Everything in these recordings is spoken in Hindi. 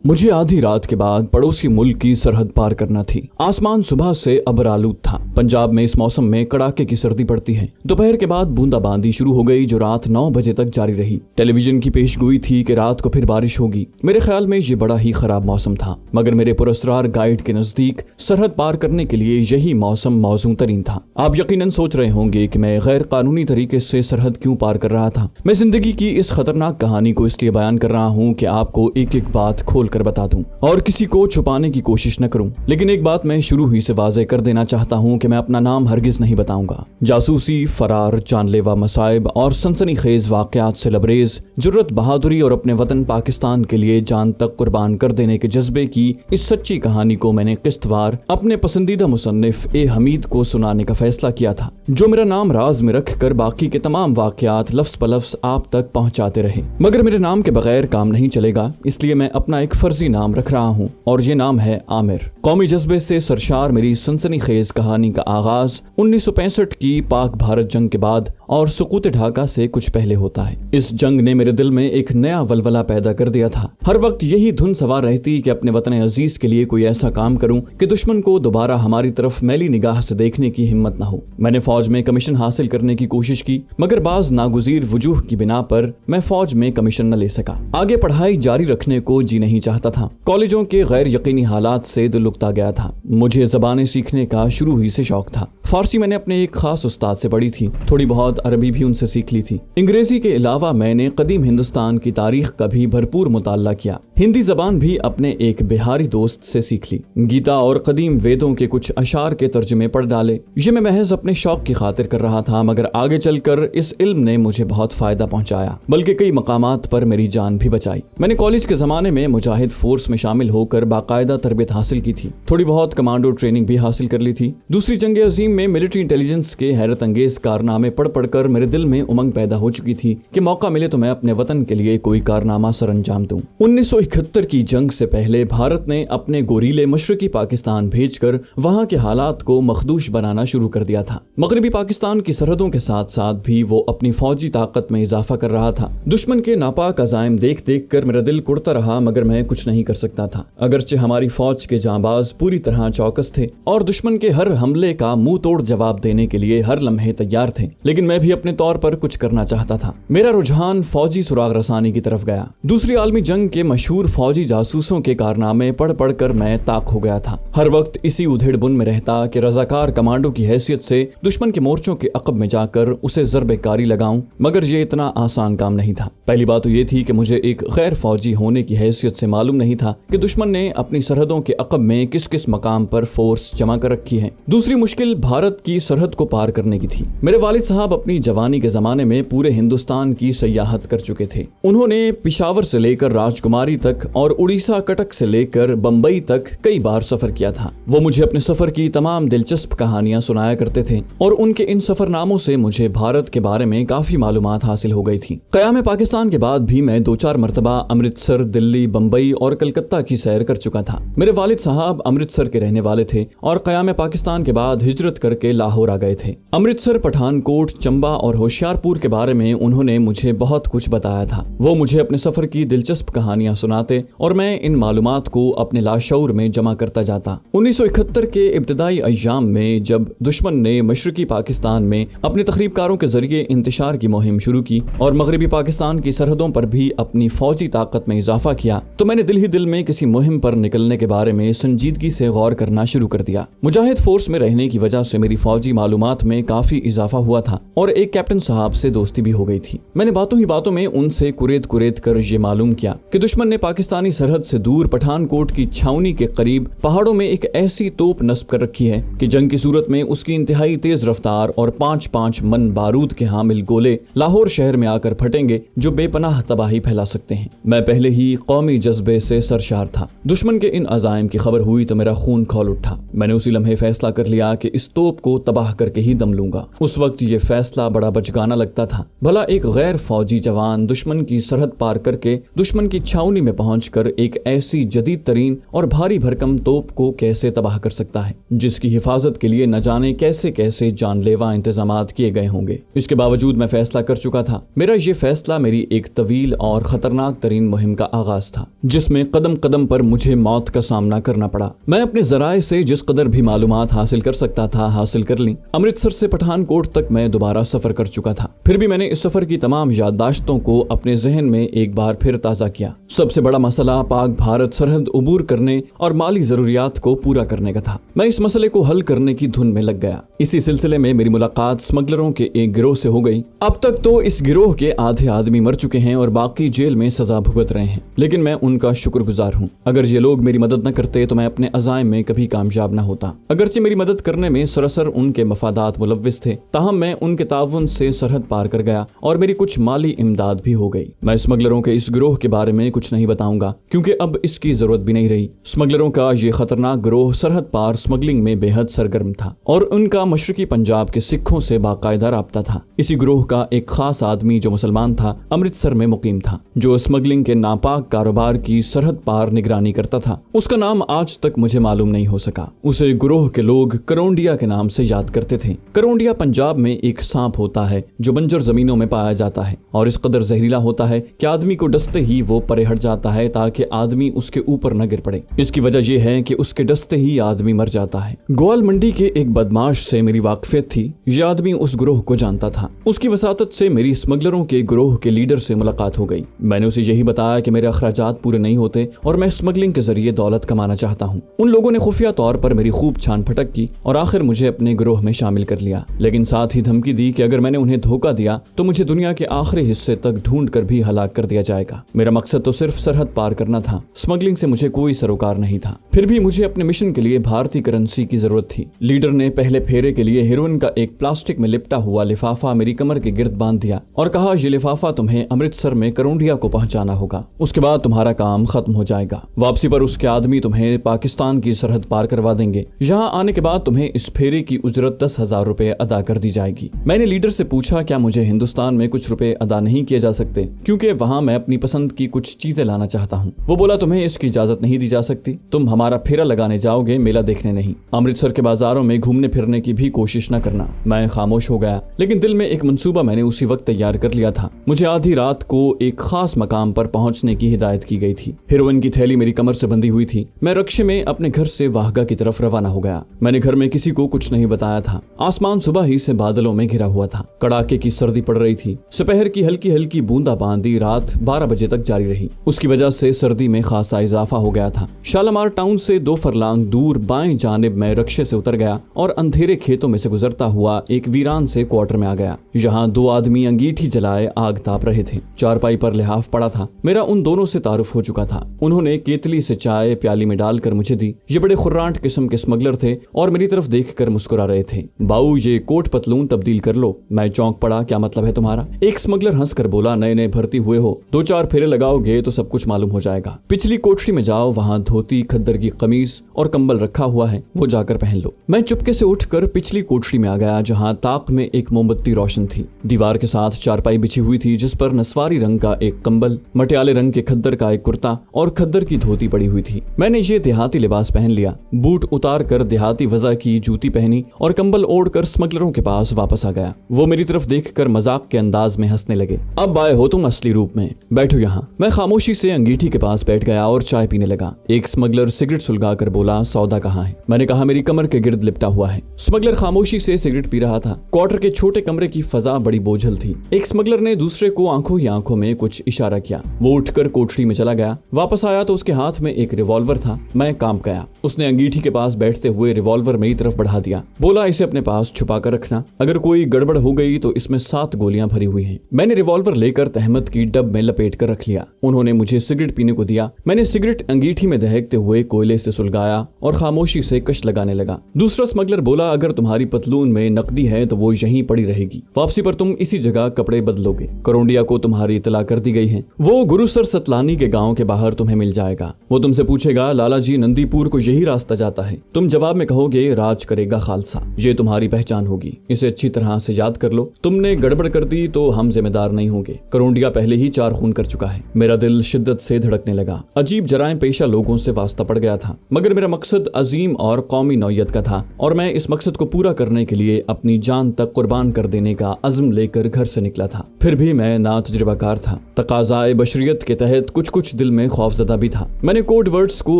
मुझे आधी रात के बाद पड़ोसी मुल्क की सरहद पार करना थी। आसमान सुबह से अबरालूद था। पंजाब में इस मौसम में कड़ाके की सर्दी पड़ती है। दोपहर के बाद बूंदाबांदी शुरू हो गई जो रात 9 बजे तक जारी रही। टेलीविजन की पेशगोई थी कि रात को फिर बारिश होगी। मेरे ख्याल में ये बड़ा ही खराब मौसम था, मगर मेरे पुरस्कार गाइड के नजदीक सरहद पार करने के लिए यही मौसम मौजूद तरीन था। आप यकीनन सोच रहे होंगे कि मैं गैर कानूनी तरीके से सरहद क्यों पार कर रहा था। मैं जिंदगी की इस खतरनाक कहानी को इसलिए बयान कर रहा हूँ कि आपको एक एक बात खोल कर बता दूं और किसी को छुपाने की कोशिश न करूं। लेकिन एक बात मैं शुरू ही से वाज़ेह कर देना चाहता हूं कि मैं अपना नाम हरगिज नहीं बताऊंगा। जासूसी, फरार, जानलेवा मसाइब और सनसनीखेज वाकयात से लबरेज, जुर्रत, बहादुरी और अपने वतन पाकिस्तान के लिए जान तक कुर्बान कर देने के जज्बे की इस सच्ची कहानी को मैंने किस्तवार अपने पसंदीदा मुसन्निफ ए हमीद को सुनाने का फैसला किया था, जो मेरा नाम राज में रख कर बाकी के तमाम वाकयात लफ्ज पलफ्ज आप तक पहुंचाते रहे। मगर मेरे नाम के बगैर काम नहीं चलेगा, इसलिए मैं अपना एक फर्जी नाम रख रहा हूँ और ये नाम है आमिर। कौमी जज्बे से सरशार मेरी सनसनीखेज कहानी का आगाज 1965 की पाक भारत जंग के बाद और सुकूत ढाका से कुछ पहले होता है। इस जंग ने मेरे दिल में एक नया वलवला पैदा कर दिया था। हर वक्त यही धुन सवार रहती कि अपने वतन अजीज के लिए कोई ऐसा काम करूं कि दुश्मन को दोबारा हमारी तरफ मैली निगाह से देखने की हिम्मत न हो। मैंने फौज में कमीशन हासिल करने की कोशिश की, मगर बाज नागुजीर वजूह की बिना पर मैं फौज में कमीशन न ले सका। आगे पढ़ाई जारी रखने को जी नहीं चाहता था। कॉलेजों के गैर यकीनी हालात से दिल उकता गया था। मुझे ज़बानें सीखने का शुरू ही से शौक था। फारसी मैंने अपने एक खास उस्ताद से पढ़ी थी, थोड़ी बहुत अरबी भी उनसे सीख ली थी। अंग्रेजी के अलावा मैंने कदीम हिंदुस्तान की तारीख का भी भरपूर मुताला किया। हिंदी जबान भी अपने एक बिहारी दोस्त से सीख ली। गीता और कदीम वेदों के कुछ अशार के तर्जुमे पढ़ डाले। ये मैं महज अपने शौक की खातिर कर रहा था, मगर आगे चलकर इस इल्म ने मुझे बहुत फायदा पहुंचाया, बल्कि कई मकामात पर मेरी जान भी बचाई। मैंने कॉलेज के जमाने में मुजाहिद फोर्स में शामिल होकर बाकायदा तरबियत हासिल की थी। थोड़ी बहुत कमांडो ट्रेनिंग भी हासिल कर ली थी। दूसरी जंग अजीम में मिलिट्री इंटेलिजेंस के हैरत अंगेज कारनामे पढ़ पढ़कर मेरे दिल में उमंग पैदा हो चुकी थी कि मौका मिले तो मैं अपने वतन के लिए कोई कारनामा सर अंजाम दूं। 1971 की जंग से पहले भारत ने अपने गोरीले मशरकी पाकिस्तान भेजकर वहां के हालात को मखदूश बनाना शुरू कर दिया था। मगरबी पाकिस्तान की सरहदों के साथ साथ भी वो अपनी फौजी ताकत में इजाफा कर रहा था। दुश्मन के नापाक अजाइम देख देख कर मेरा दिल कुड़ता रहा, मगर मैं कुछ नहीं कर सकता था। अगरचे हमारी फौज के जांबाज पूरी तरह चौकस थे और दुश्मन के हर हमले का मुंह तोड़ जवाब देने के लिए हर लम्हे तैयार थे, लेकिन मैं भी अपने तौर पर कुछ करना चाहता था। मेरा रुझान फौजी सुराग रसानी की तरफ गया। दूसरी आलमी जंग के मशहूर फौजी जासूसों के कारनामे पढ़ पढ़ कर मैं ताक हो गया था। हर वक्त इसी उधेड़ बुन में रहता कि रजाकार कमांडो की हैसियत से दुश्मन के मोर्चों के अकब में जाकर उसे ज़रबेकारी लगाऊं, मगर ये इतना आसान काम नहीं था। पहली बात तो ये थी कि मुझे एक गैर फौजी होने की हैसियत से मालूम नहीं था कि दुश्मन ने अपनी सरहदों के अकब में किस किस मकाम पर फोर्स जमा कर रखी है। दूसरी मुश्किल भारत की सरहद को पार करने की थी। मेरे वालिद साहब अपनी जवानी के जमाने में पूरे हिंदुस्तान की सयाहत कर चुके थे। उन्होंने पिशावर से लेकर राजकुमारी तक और उड़ीसा कटक से लेकर बंबई तक कई बार सफर किया था। वो मुझे अपने सफर की तमाम दिलचस्प कहानियां सुनाया करते थे और उनके इन सफरनामों से मुझे भारत के बारे में काफी मालूमात हासिल हो गई थी। क़याम पाकिस्तान के बाद भी मैं 2-4 मरतबा अमृतसर, दिल्ली, बंबई और कलकत्ता की सैर कर चुका था। मेरे वालिद साहब अमृतसर के रहने वाले थे और क़याम पाकिस्तान के बाद हिजरत करके लाहौर आ गए थे। अमृतसर, पठानकोट, चंबा और होशियारपुर के बारे में उन्होंने मुझे बहुत कुछ बताया था। वो मुझे अपने सफर की दिलचस्प कहानियां सुनाते और मैं इन मालूमात को अपने लाशऊर में जमा करता जाता। 1971 के इब्तिदाई अय्याम में जब दुश्मन ने मशरकी पाकिस्तान में अपने तखरीबकारों के जरिए इंतशार की मुहिम शुरू की और मगरबी पाकिस्तान की सरहदों पर भी अपनी फौजी ताकत में इजाफा किया, तो मैंने दिल ही दिल में किसी मुहिम पर निकलने के बारे में संजीदगी से गौर करना शुरू कर दिया। मुजाहिद फोर्स में रहने की वजह से मेरी फौजी मालूमात में काफी इजाफा हुआ था और एक कैप्टन साहब से दोस्ती भी हो गई थी। मैंने बातों ही बातों में उनसे कुरेद कुरेद कर ये मालूम किया कि दुश्मन ने पाकिस्तानी सरहद से दूर पठानकोट की छावनी के करीब पहाड़ों में एक ऐसी तोप नस्ब कर रखी है कि जंग की सूरत में उसकी इंतहाई तेज रफ्तार और 5-5 मन बारूद के हामिल गोले लाहौर शहर में आकर फटेंगे जो बेपनाह तबाही फैला सकते हैं। मैं पहले ही कौमी जज्बे से सरशार था। दुश्मन के इन अजाइम की खबर हुई तो मेरा खून खौल उठा। मैंने उसी लम्हे फैसला कर लिया कि इस तोप को तबाह करके ही दम लूंगा। उस वक्त ये फैसला बड़ा बचगाना लगता था। भला एक गैर फौजी जवान दुश्मन की सरहद पार करके दुश्मन की छावनी में पहुंचकर एक ऐसी जदीद तरीन और भारी भरकम तोप को कैसे तबाह कर सकता है, जिसकी हिफाजत के लिए न जाने कैसे कैसे जानलेवा इंतजामात किए गए होंगे। इसके बावजूद मैं फैसला कर चुका था। मेरा ये फैसला मेरी एक तवील और खतरनाक तरीन मुहिम का आगाज था, जिसमें कदम कदम पर मुझे मौत का सामना करना पड़ा। मैं अपने जराए से जिस कदर भी मालूमात हासिल कर सकता था हासिल कर ली। अमृतसर से पठानकोट तक मैं दोबारा सफर कर चुका था। फिर भी मैंने इस सफर की तमाम याददाश्तों को अपने जहन में एक बार फिर ताजा किया। सबसे बड़ा मसला पाक भारत सरहद उबूर करने और माली जरूरियात को पूरा करने का था। मैं इस मसले को हल करने की धुन में लग गया। इसी सिलसिले में मेरी मुलाकात स्मगलरों के एक गिरोह से हो गई। अब तक तो इस गिरोह के आधे आदमी मर चुके हैं और बाकी जेल में सजा भुगत रहे हैं, लेकिन मैं उनका शुक्रगुजार हूँ। अगर ये लोग मेरी मदद न करते तो मैं अपने अज़ाइम में कभी कामयाब न होता। अगरचे मेरी मदद करने में सरासर उनके मफादात मुलव्विस थे, ताहम मैं उनके ताउन से सरहद पार कर गया और मेरी कुछ माली इमदाद भी हो गई। मैं स्मगलरों के इस गिरोह के बारे में कुछ नहीं बताऊंगा, क्योंकि अब इसकी जरूरत भी नहीं रही। स्मगलरों का ये खतरनाक गिरोह सरहद पार स्मगलिंग में बेहद सरगर्म था और उनका मशरकी पंजाब के सिखों से बाकायदा राब्ता था। इसी गिरोह का एक खास आदमी जो मुसलमान था, अमृतसर में मुकीम था, जो स्मगलिंग के नापाक कारोबार की सरहद पार निगरानी करता था। उसका नाम आज तक मुझे मालूम नहीं हो सका। उसे गिरोह के लोग करोंडिया के नाम से याद करते थे। करोंडिया पंजाब में एक सांप होता है जो बंजर जमीनों में पाया जाता है और इस कदर जहरीला होता है कि आदमी को डसते ही वो परे हट जाता है ताकि आदमी उसके ऊपर न गिर पड़े। इसकी वजह यह है कि उसके डसते ही आदमी मर जाता है। ग्वाल मंडी के एक बदमाश से मेरी वाकफियत थी। यह आदमी उस गिरोह को जानता था। उसकी वसातत से मेरी स्मगलरों के गिरोह के लीडर से मुलाकात हो गई। मैंने उसे यही बताया कि मेरे अखराजात पूरे नहीं होते और मैं स्मगलिंग के जरिए दौलत कमाना चाहता हूँ। उन लोगों ने खुफिया तौर पर मेरी खूब छान फटक की और आखिर मुझे अपने गिरोह में शामिल कर लिया, लेकिन साथ ही धमकी दी कि अगर मैंने उन्हें धोखा दिया तो मुझे दुनिया के आखिरी हिस्से तक ढूंढ कर भी हलाक कर दिया जाएगा। मेरा मकसद तो सिर्फ सरहद पार करना था। स्मगलिंग से मुझे कोई सरोकार नहीं था। फिर भी मुझे अपने मिशन के लिए भारतीय करेंसी की जरूरत थी। लीडर ने पहले फेरे के लिए हेरोइन का एक प्लास्टिक में लिपटा हुआ लिफाफा मेरी कमर के गिर्द बांध दिया और कहा, ये लिफाफा तुम्हें अमृतसर में करोंडिया को पहुंचाना होगा, उसके बाद तुम्हारा काम खत्म हो जाएगा। वापसी पर उसके आदमी तुम्हें पाकिस्तान की सरहद पार करवा देंगे। यहाँ आने के बाद तुम्हें इस फेरे की उजरत 10,000 रुपए अदा कर दी जाएगी। मैंने लीडर से पूछा, क्या मुझे हिंदुस्तान में कुछ रुपए अदा नहीं किए जा सकते, क्योंकि वहाँ मैं अपनी पसंद की कुछ चीजें लाना चाहता हूँ। वो बोला, तुम्हें इसकी इजाजत नहीं दी जा सकती। तुम हमारा फेरा लगाने जाओगे, मेला देखने नहीं। अमृतसर के बाजारों में घूमने फिरने की भी कोशिश न करना। मैं खामोश हो गया, लेकिन दिल में एक मंसूबा मैंने उसी वक्त तैयार कर लिया था। मुझे आधी रात को एक खास मकाम पर पहुंचने की हिदायत की गई थी। हेरोइन की थैली मेरी कमर से बंधी हुई थी। मैं रक्शे में अपने घर से वाहगा की तरफ रवाना हो गया। मैंने घर में किसी को कुछ नहीं बताया था। आसमान सुबह ही से बादलों में घिरा हुआ था। कड़ाके की सर्दी पड़ रही थी। दोपहर की हल्की हल्की बूंदाबांदी रात 12 बजे तक जारी रही। उसकी वजह से सर्दी में खासा इजाफा हो गया था। शालामार टाउन से 2 फरलांग दूर बाएं जानिब मैं रक्शे से उतर गया और अंधेरे खेतों में से गुजरता हुआ एक वीरान से क्वार्टर में आ गया। यहाँ 2 आदमी अंगीठी जलाए आग ताप रहे थे। चारपाई पर लिहाफ पड़ा था। मेरा उन दोनों से तारुफ हो चुका था। उन्होंने केतली से चाय प्याली में डालकर मुझे दी। ये बड़े खुर्रांट किस्म के स्मगलर थे और मेरी तरफ देखकर मुस्कुरा रहे थे। बाऊ, ये कोट पतलून तब्दील कर लो। मैं चौंक पड़ा, क्या मतलब है तुम्हारा? एक स्मगलर हंसकर बोला, नए नए भर्ती हुए हो, 2-4 फेरे लगाओगे तो सब कुछ मालूम हो जाएगा। पिछली कोठरी में जाओ, वहाँ धोती, खद्दर की कमीज और कंबल रखा हुआ है, वो जाकर पहन लो। मैं चुपके से उठकर पिछली कोठरी में आ गया, जहाँ ताक में एक मोमबत्ती रोशन थी। दीवार के साथ चारपाई बिछी हुई थी, जिस पर नस्वारी रंग का एक कंबल, मटियाले रंग के खद्दर का एक कुर्ता और खद्दर की धोती पड़ी हुई थी। मैंने ये देहाती लिबास पहन लिया, बूट उतार कर देहाती वजह की जूती पहनी और कंबल ओढ़कर स्मगलरों के पास वापस आ गया। वो मेरी तरफ देखकर मजाक के अंदाज में हंसने लगे। अब आए हो तुम असली रूप में, बैठो यहाँ। मैं खामोशी से अंगीठी के पास बैठ गया और चाय पीने लगा। एक स्मगलर सिगरेट सुलगा कर बोला, सौदा कहाँ है? मैंने कहा, मेरी कमर के गिर्द लिपटा हुआ है। स्मगलर खामोशी से सिगरेट पी रहा था। क्वार्टर के छोटे कमरे की फजा बड़ी बोझल थी। एक स्मगलर ने दूसरे को आंखों ही आंखों में कुछ इशारा किया। वो उठकर कोठरी में चला गया। वापस आया तो उसके हाथ में एक रिवॉल्वर था। मैं काम गया। उसने अंगीठी के पास बैठते हुए रिवॉल्वर मेरी तरफ बढ़ा दिया। बोला, इसे अपने पास छुपा कर रखना, अगर कोई गड़बड़ हो गई तो इसमें 7 गोलियां भरी हुई हैं। मैंने रिवॉल्वर लेकर तहमत की डब में लपेट कर रख लिया। उन्होंने मुझे सिगरेट पीने को दिया। मैंने सिगरेट अंगीठी में दहकते हुए कोयले से सुलगाया और खामोशी से कश लगाने लगा। दूसरा स्मगलर बोला, अगर तुम्हारी पतलून में नकदी है तो वो यहीं पड़ी रहेगी। वापसी पर तुम इसी जगह कपड़े बदलोगे। करोंडिया को तुम्हारी इतला कर दी गई है। वो गुरुसर सतलानी के गांव के बाहर तुम्हें मिल जाएगा। वो तुमसे पूछेगा, लाला जी जी नंदीपुर को यही रास्ता जाता है। तुम जवाब में कहोगे राज करेगा खालसा, ये तुम्हारी पहचान होगी, इसे अच्छी तरह से याद कर लो। तुमने गड़बड़ कर दी तो हम जिम्मेदार नहीं होंगे। करोंडिया पहले ही 4 खून कर चुका है। मेरा दिल शिद्दत से धड़कने लगा। अजीब जराइम पेशा लोगों से वास्ता पड़ गया था, मगर मेरा मकसद अजीम और कौमी नौयत का था और मैं इस मकसद को पूरा करने के लिए अपनी जान तक कुर्बान कर देने का अज़्म लेकर घर से निकला था। फिर भी मैं ना तजुर्बाकार था। तकाज़ाए बशरियत के तहत कुछ दिल में खौफजदा भी था। मैंने कोड वर्ड्स को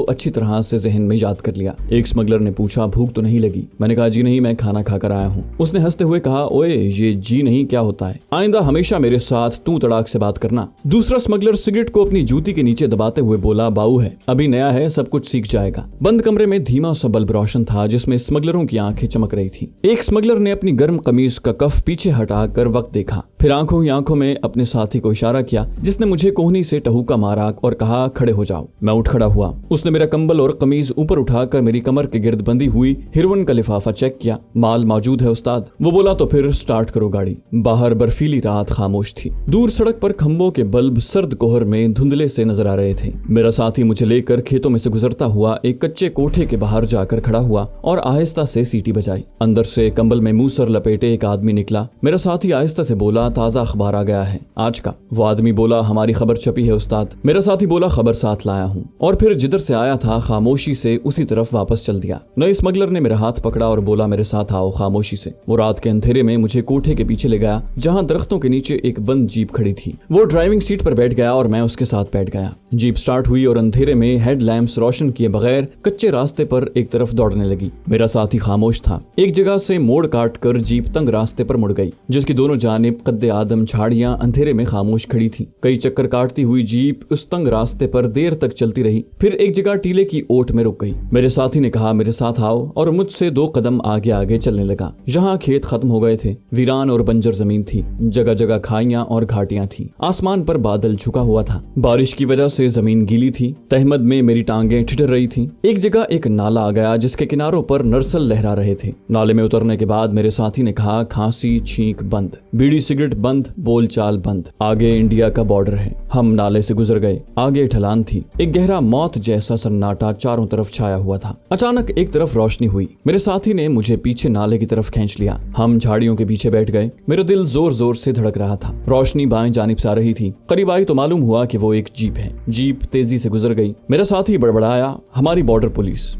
अच्छी तरह से जहन में याद कर लिया। एक स्मगलर ने पूछा भूख तो नहीं लगी? मैंने कहा जी नहीं, मैं खाना खाकर आया हूँ। उसने हंसते हुए कहा ओए ये जी नहीं क्या होता है, आइंदा हमेशा मेरे साथ तू तड़ाक से बात करना। दूसरा स्मगलर सिगरेट को अपनी जूती के नीचे दबाते हुए बोला बाऊ है, अभी नया है, सब कुछ सीख जाएगा। बंद कमरे में धीमा सा बल्ब रोशन था जिसमें स्मगलरों की आंखें चमक रही थी। एक स्मगलर ने अपनी गर्म कमीज का कफ पीछे हटाकर वक्त देखा, फिर आंखों ही आंखों में अपने साथी को इशारा किया जिसने मुझे कोहनी से टहूका मारा और कहा खड़े हो जाओ। मैं उठ खड़ा हुआ। उसने मेरा कंबल और कमीज ऊपर उठाकर मेरी कमर के गिर्द बंधी हुई हेरोइन का लिफाफा चेक किया। माल मौजूद है उस्ताद, वो बोला। तो फिर स्टार्ट करो गाड़ी। बाहर बर्फीली रात खामोश थी। दूर सड़क पर खंभों के बल्ब सर्द कोहर में धुंधले से नजर आ रहे थे। मेरा साथी मुझे लेकर खेतों में से गुजरता हुआ एक कच्चे कोठे के बाहर जाकर खड़ा हुआ और आहिस्ता से सीटी बजाई। अंदर से कंबल में मुंह सर लपेटे एक आदमी निकला। मेरा साथी आहिस्ता से बोला ताजा अखबार आ गया है आज का। वो आदमी बोला हमारी खबर छपी है उस्ताद। मेरा साथी बोला खबर साथ लाया हूँ, और फिर जिधर से आया था खामोशी से उसी तरफ वापस चल दिया। नए स्मगलर ने मेरा हाथ पकड़ा और बोला मेरे साथ आओ खामोशी से। वो रात के अंधेरे में मुझे कोठे के पीछे ले गया जहाँ दरख्तों के नीचे एक बंद जीप खड़ी थी। वो ड्राइविंग सीट पर बैठ गया और मैं उसके साथ बैठ गया। जीप स्टार्ट हुई और अंधेरे में हेडलैम्प्स रोशन किए बगैर कच्चे रास्ते पर एक तरफ दौड़ने लगी। मेरा साथी खामोश था। एक जगह से मोड़ काट कर जीप तंग रास्ते पर मुड़ गई जिसकी दोनों जानिब कद्दे आदम झाड़ियां अंधेरे में खामोश खड़ी थी। कई चक्कर काटती हुई जीप उस तंग रास्ते पर देर तक चलती रही, फिर एक जगह टीले की ओट में रुक गई। मेरे साथी ने कहा मेरे साथ आओ और मुझसे 2 कदम आगे आगे चलने लगा। जहाँ खेत खत्म हो गए थे, वीरान और बंजर जमीन थी। जगह जगह खाइयां और घाटियां थी। आसमान पर बादल झुका हुआ था। बारिश की वजह से जमीन गीली थी। तहमद में मेरी टांगें ठिठुर रही थी। एक जगह एक नाला आ गया जिसके किनारों पर नरसल लहरा रहे थे। नाले में उतरने के बाद मेरे साथी ने कहा खांसी छींक बंद, बीड़ी सिगरेट बंद, बोलचाल बंद, आगे इंडिया का बॉर्डर है। हम नाले से गुजर गए। आगे ढलान थी। एक गहरा मौत जैसा सन्नाटा चारों तरफ छाया हुआ था। अचानक एक तरफ रोशनी हुई। मेरे साथी ने मुझे पीछे नाले की तरफ खींच लिया। हम झाड़ियों के पीछे बैठ गए। मेरा दिल जोर जोर से धड़क रहा था। रोशनी बाएं जानिब से आ रही थी। करीब आई तो मालूम हुआ कि वो एक जीप है। जीप तेजी से गुजर गई। मेरा साथी बड़बड़ाया हमारी बॉर्डर पुलिस।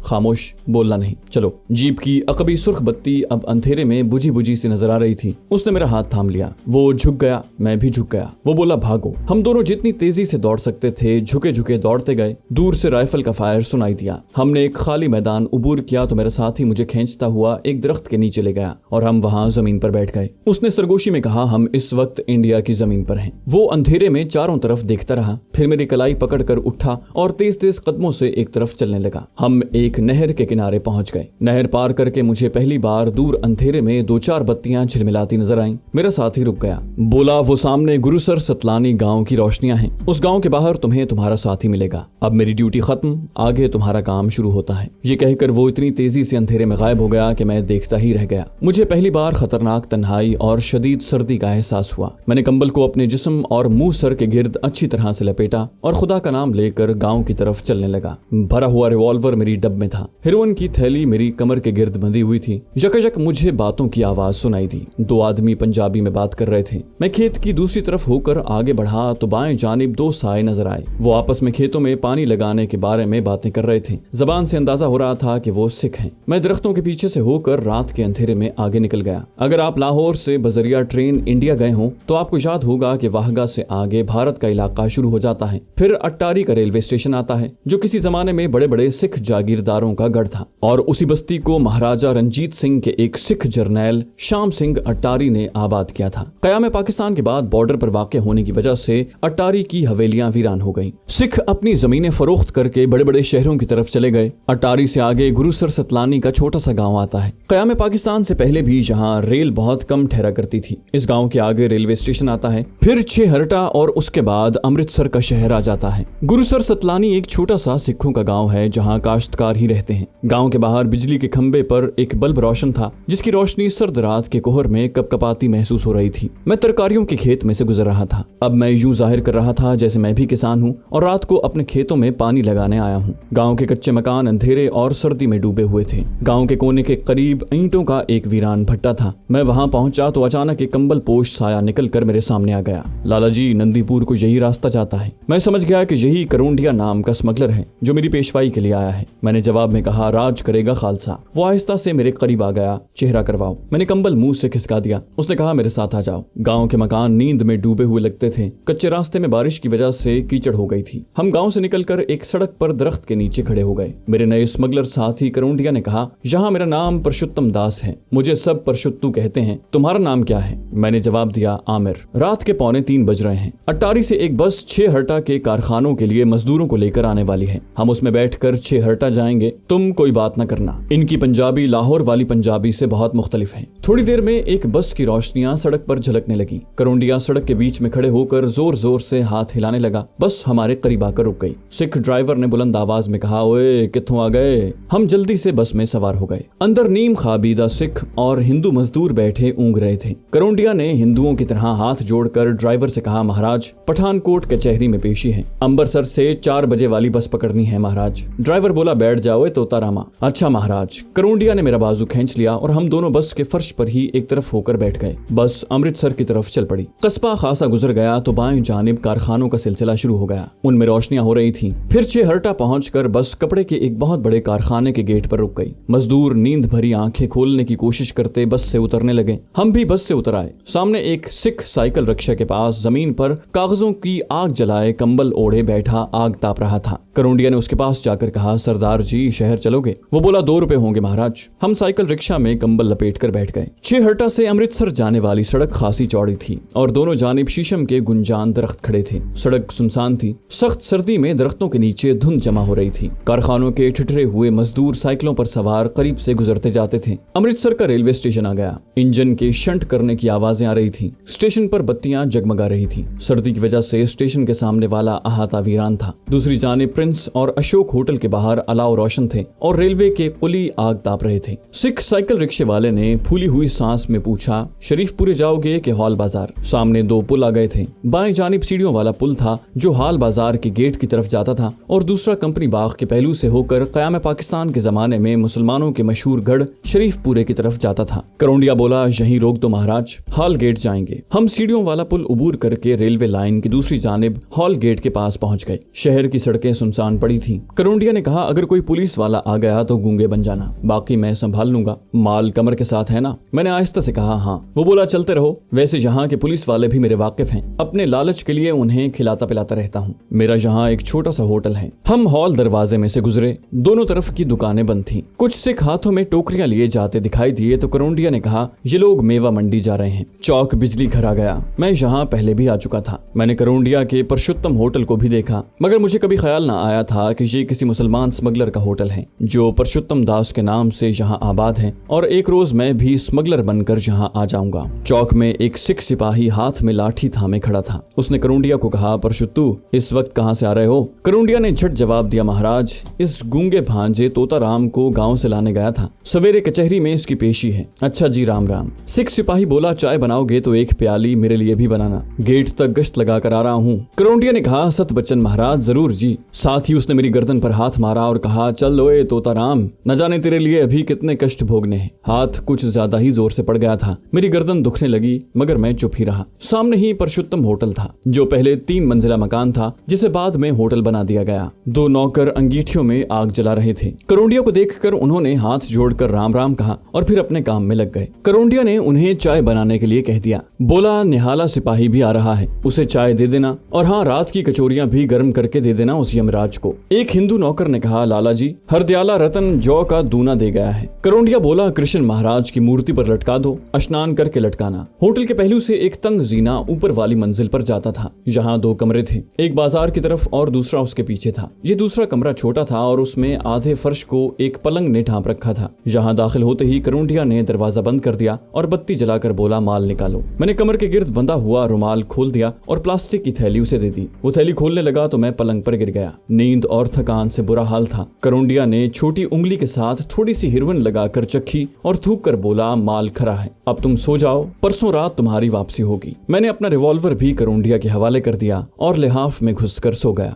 खामोश, बोलना नहीं, चलो। जीप की अकबी सुर्ख बत्ती अब अंधेरे में बुझी बुझी सी नजर आ रही थी। उसने मेरा हाथ थाम लिया। वो झुक गया, मैं भी झुक गया। वो बोला भागो। हम दोनों जितनी तेजी से दौड़ सकते थे झुके झुके दौड़ते गए। दूर से राइफल का फायर सुनाई दिया। हमने एक खाली मैदान उबूर किया तो मेरा साथी मुझे खींचता हुआ एक दरख्त के नीचे ले गया और हम वहाँ जमीन पर बैठ गए। उसने सरगोशी में कहा हम इस वक्त इंडिया की जमीन पर हैं। वो अंधेरे में चारों तरफ देखता रहा, फिर मेरी कलाई पकड़ कर उठा और तेज तेज कदमों से एक तरफ चलने लगा। हम एक नहर के किनारे पहुंच गए। नहर पार करके मुझे पहली बार दूर अंधेरे में 2-4 बत्तियां झिलमिलाती नजर आईं। मेरा साथी रुक गया। बोला वो सामने गुरुसर सतलानी गांव की रोशनियां हैं। उस गांव के बाहर तुम्हें तुम्हारा साथी मिलेगा। अब मेरी ड्यूटी खत्म, आगे तुम्हारा काम शुरू होता है। ये कहकर वो इतनी तेजी से अंधेरे में गायब हो गया कि मैं देखता ही रह गया। मुझे पहली बार खतरनाक तन्हाई और शदीद सर्दी का एहसास हुआ। मैंने कंबल को अपने जिस्म और मुंह सर के गिर्द अच्छी तरह से लपेटा और खुदा का नाम लेकर गांव की तरफ चलने लगा। भरा हुआ रिवॉल्वर मेरी डब में था। हेरोइन की थैली मेरी कमर के गिर्द बंधी हुई थी। यकयक मुझे बातों की आवाज सुनाई दी। 2 आदमी पंजाबी में बात कर रहे थे। मैं खेत की दूसरी तरफ होकर आगे बढ़ा तो बाएं जानिब 2 साए नजर आए। वो आपस में खेतों में पानी लगाने के बारे में बातें कर रहे थे। जबान से अंदाजा हो रहा था कि वो सिख हैं। मैं दरख्तों के पीछे से होकर रात के अंधेरे में आगे निकल गया। अगर आप लाहौर से बजरिया ट्रेन इंडिया गए हो तो आपको याद होगा कि वाहगा से आगे भारत का इलाका शुरू हो जाता है। फिर अट्टारी का रेलवे स्टेशन आता है जो किसी जमाने में बड़े बड़े सिख जागीरदारों का गढ़ था और उसी बस्ती को महाराजा रंजीत सिंह के एक सिख जर्नैल शाम सिंह अट्टारी ने आबाद किया था। क़याम पाकिस्तान के बाद बॉर्डर पर वाक़ होने की वजह से अट्टारी की हवेलियां वीरान हो गईं। सिख अपनी जमीनें फरोख्त करके बड़े बड़े शहरों की तरफ चले गए। अट्टारी से आगे गुरुसर सतलानी का छोटा सा गाँव आता है। क़याम पाकिस्तान से पहले भी यहाँ रेल बहुत कम ठहरा करती थी। इस गाँव के आगे रेलवे स्टेशन आता है, फिर छेहरटा और उसके बाद अमृतसर का शहर आ जाता है। गुरुसर सतलानी एक छोटा सा सिखों का गाँव है जहाँ काश्तकार ही रहते हैं। गाँव के बाहर बिजली के खंबे पर एक बल्ब रोशन था जिसकी रोशनी सर्द रात के कोहर में कपकपाती महसूस हो रही थी। मैं तरकारियों के खेत में से गुजर रहा था। अब मैं यूं जाहिर कर रहा था जैसे मैं भी किसान हूँ और रात को अपने खेतों में पानी लगाने आया हूँ। गांव के कच्चे मकान अंधेरे और सर्दी में डूबे हुए थे। गांव के कोने के करीब ईंटों का एक वीरान भट्टा था। मैं वहां पहुंचा तो अचानक एक कंबल पोश साया निकलकर मेरे सामने आ गया। लाला जी, नंदीपुर को यही रास्ता जाता है। मैं समझ गया कि यही करोंडिया नाम का स्मगलर है जो मेरी पेशवाई के लिए आया है। मैंने जवाब में कहा, राज करेगा खालसा। वो आहिस्ता से मेरे करीब आ गया। चेहरा करवाओ। मैंने कंबल मुंह से खिसका दिया। उसने कहा, मेरे साथ आ जाओ। गांव के मकान नींद में डूबे हुए लगते थे। कच्चे रास्ते में बारिश की वजह से कीचड़ हो गई थी। हम गांव से निकलकर एक सड़क पर दरख्त के नीचे खड़े हो गए। मेरे नए स्मगलर साथी करोंडिया ने कहा, यहाँ मेरा नाम परशुत्तम दास है, मुझे सब परशुत्तू कहते हैं। तुम्हारा नाम क्या है? मैंने जवाब दिया, आमिर। रात के 2:45 बज रहे हैं। अट्टारी से एक बस 6 हर्टा के कारखानों के लिए मजदूरों को लेकर आने वाली है। हम उसमें बैठकर 6 हर्टा जाएंगे। तुम कोई बात न करना। इनकी पंजाबी लाहौर वाली पंजाबी से बहुत मुख्तलिफ है। थोड़ी देर में एक बस की रोशनियां सड़क पर झलकने लगी। करोंडिया सड़क के बीच में खड़े होकर जोर जोर से हाथ हिलाने लगा। बस हमारे करीब आकर रुक गई। सिख ड्राइवर ने बुलंद आवाज में कहा, ओए कित्थों आ गए? हम जल्दी से बस में सवार हो गए। अंदर नीम खाबीदा सिख और हिंदू मजदूर बैठे ऊँग रहे थे। करोंडिया ने हिंदुओं की तरह हाथ जोड़कर ड्राइवर से कहा, महाराज पठानकोट कचहरी में पेशी है। अम्बरसर से 4 बजे वाली बस पकड़नी है महाराज। ड्राइवर बोला, बैठ जाओ तोता रामा। अच्छा महाराज। करोंडिया ने मेरा बाजू खींच लिया और हम दोनों बस के फर्श पर ही एक तरफ होकर बैठ गए। बस अमृतसर की तरफ चल पड़ी। कस्बा खासा गुजर गया तो बाएं जानिब कारखानों का सिलसिला शुरू हो गया। उनमें रोशनियां हो रही थी। फिर 6 हर्टा पहुंचकर बस कपड़े के एक बहुत बड़े कारखाने के गेट पर रुक गई। मजदूर नींद भरी आंखें खोलने की कोशिश करते बस से उतरने लगे। हम भी बस से उतर आए। सामने एक सिख साइकिल रिक्शा के पास जमीन पर कागजों की आग जलाए कंबल ओढ़े बैठा आग ताप रहा था। करोंडिया ने उसके पास जाकर कहा, सरदार जी शहर चलोगे? वो बोला, 2 रुपए होंगे महाराज। हम साइकिल रिक्शा में कंबल लपेट कर बैठ गए। 6 हर्टा से अमृतसर जाने वाली सड़क खासी चौड़ी थी और दोनों जानिब शीशम के गुंजान दरख्त खड़े थे। सड़क सुनसान थी। सख्त सर्दी में दरख्तों के नीचे धुंध जमा हो रही थी। कारखानों के ठिठरे हुए मजदूर साइकिलों पर सवार करीब से गुजरते जाते थे। अमृतसर का रेलवे स्टेशन आ गया। इंजन के शंट करने की आवाजें आ रही थी। स्टेशन पर बत्तियां जगमगा रही थी। सर्दी की वजह से स्टेशन के सामने वाला अहाता वीरान था। दूसरी जानिब प्रिंस और अशोक होटल के बाहर अलाव रोशन थे और रेलवे के कुली आग ताप रहे थे। सिख साइकिल रिक्शे वाले ने फूली हुई सांस में पूछा, शरीफपुरे जाओगे कि हॉल बाजार? सामने 2 पुल आ गए थे। बाएं जानिब सीढ़ियों वाला पुल था जो हाल बाजार के गेट की तरफ जाता था और दूसरा कंपनी बाग के पहलू से होकर क़याम पाकिस्तान के जमाने में मुसलमानों के मशहूर गढ़ शरीफपुरे की तरफ जाता था। करोंडिया बोला, यहीं रोक दो महाराज, हॉल गेट जाएंगे। हम सीढ़ियों वाला पुल उबूर करके रेलवे लाइन की दूसरी जानिब हॉल गेट के पास पहुंच गए। शहर की सड़कें सुनसान पड़ी थी। करोंडिया ने कहा, अगर कोई पुलिस वाला आ गया तो गूंगे बन जाना, बाकी मैं संभाल लूंगा। माल कमर के साथ है ना? मैंने आहिस्ता से कहा, हाँ। वो बोला, चलते रहो। वैसे यहाँ के पुलिस वाले भी मेरे वाकिफ हैं। अपने लालच के लिए उन्हें खिलाता पिलाता रहता हूँ। मेरा यहाँ एक छोटा सा होटल है। हम हॉल दरवाजे में से गुजरे। दोनों तरफ की दुकानें बंद थी। कुछ सिख हाथों में टोकरियां लिए जाते दिखाई दिए तो करोंडिया ने कहा, ये लोग मेवा मंडी जा रहे हैं। चौक बिजली घर आ गया। मैं यहाँ पहले भी आ चुका था। मैंने करोंडिया के परशुत्तम होटल को भी देखा, मगर मुझे कभी ख्याल न आया था कि ये किसी मुसलमान स्मगलर का होटल है जो परशुत्तम दास के नाम से यहाँ आबाद है और एक रोज मैं भी स्मगलर बनकर यहाँ आ जाऊंगा। चौक में एक सिख सिपाही हाथ में लाठी थामे खड़ा था। उसने करोंडिया को कहा, परशुत्तू इस वक्त कहाँ से आ रहे हो? करोंडिया ने झट जवाब दिया, महाराज इस गूंगे भांजे तोता राम को गांव से लाने गया था। सवेरे कचहरी में इसकी पेशी है। अच्छा जी, राम राम। सिख सिपाही बोला, चाय बनाओगे तो एक प्याली मेरे लिए भी बनाना, गेट तक गश्त लगा कर आ रहा हूँ। करोंडिया ने कहा, सत बच्चन महाराज, जरूर जी। साथ ही उसने मेरी गर्दन पर हाथ मारा और कहा, चल ओए तोता राम, न जाने तेरे लिए अभी कितने कष्ट भोगने हैं। हाथ कुछ ज्यादा ही जोर से पड़ गया था। मेरी गर्दन दुखने लगी मगर मैं चुप ही रहा। सामने ही परशुत्तम होटल था जो पहले 3 मंजिला मकान था जिसे बाद में होटल बना दिया गया। 2 नौकर अंगीठियों में आग जला रहे थे। करोंडिया को देखकर उन्होंने हाथ जोड़कर राम राम कहा और फिर अपने काम में लग गए। करोंडिया ने उन्हें चाय बनाने के लिए कह दिया। बोला, निहाला सिपाही भी आ रहा है, उसे चाय दे देना और हाँ, रात की कचौरियां भी गर्म करके दे देना उस यमराज को। एक हिंदू नौकर ने कहा, लाला जी हरदयाला रतन जौ का दूना दे गया है। करोंडिया बोला, कृष्ण महाराज की मूर्ति पर लटका दो, स्नान करके लटकाना। होटल के पहलू से एक तंग जीना ऊपर वाली मंजिल पर जाता था। यहाँ 2 कमरे थे, एक बाजार की तरफ और दूसरा उसके पीछे था। ये दूसरा कमरा छोटा था और उसमें आधे फर्श को एक पलंग ने ढांप रखा था। यहाँ दाखिल होते ही करोंडिया ने दरवाजा बंद कर दिया और बत्ती जलाकर बोला, माल निकालो। मैंने कमर के गिर्द बंधा हुआ रुमाल खोल दिया और प्लास्टिक की थैली उसे दे दी। वो थैली खोलने लगा तो मैं पलंग पर गिर गया। नींद और थकान से बुरा हाल था। करोंडिया ने छोटी उंगली के साथ थोड़ी सी हिरवन लगाकर चखी और थूक कर बोला, माल खरा है, अब तुम सो जाओ, परसों रात तुम्हारी वापसी होगी। मैंने अपना रिवॉल्वर भी करोंडिया के हवाले कर दिया और लिहाफ में घुसकर सो गया।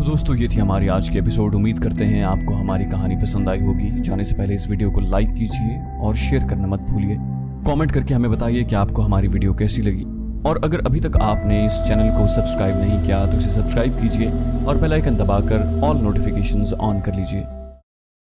तो दोस्तों ये थी हमारी आज की एपिसोड। उम्मीद करते हैं आपको हमारी कहानी पसंद आई होगी। जाने से पहले इस वीडियो को लाइक कीजिए और शेयर करना मत भूलिए। कमेंट करके हमें बताइए कि आपको हमारी वीडियो कैसी लगी। और अगर अभी तक आपने इस चैनल को सब्सक्राइब नहीं किया तो इसे सब्सक्राइब कीजिए और बेल आइकन दबाकर ऑल नोटिफिकेशंस ऑन कर लीजिए।